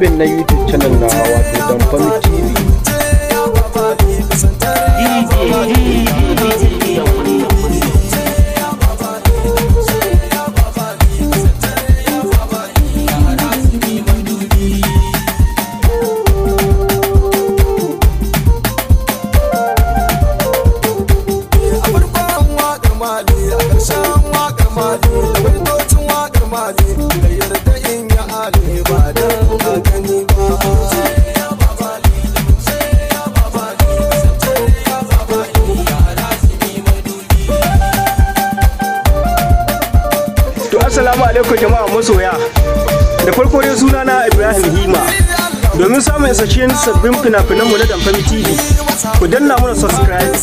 subscribing na YouTube channel na wato Damfami TV. Assalamu alaikum jama'a masoya. Da farko dai sunana Ibrahim Hima. Domin samun isasshen sabbin fina-finanmu na Damfami TV, ku danna mana subscribe.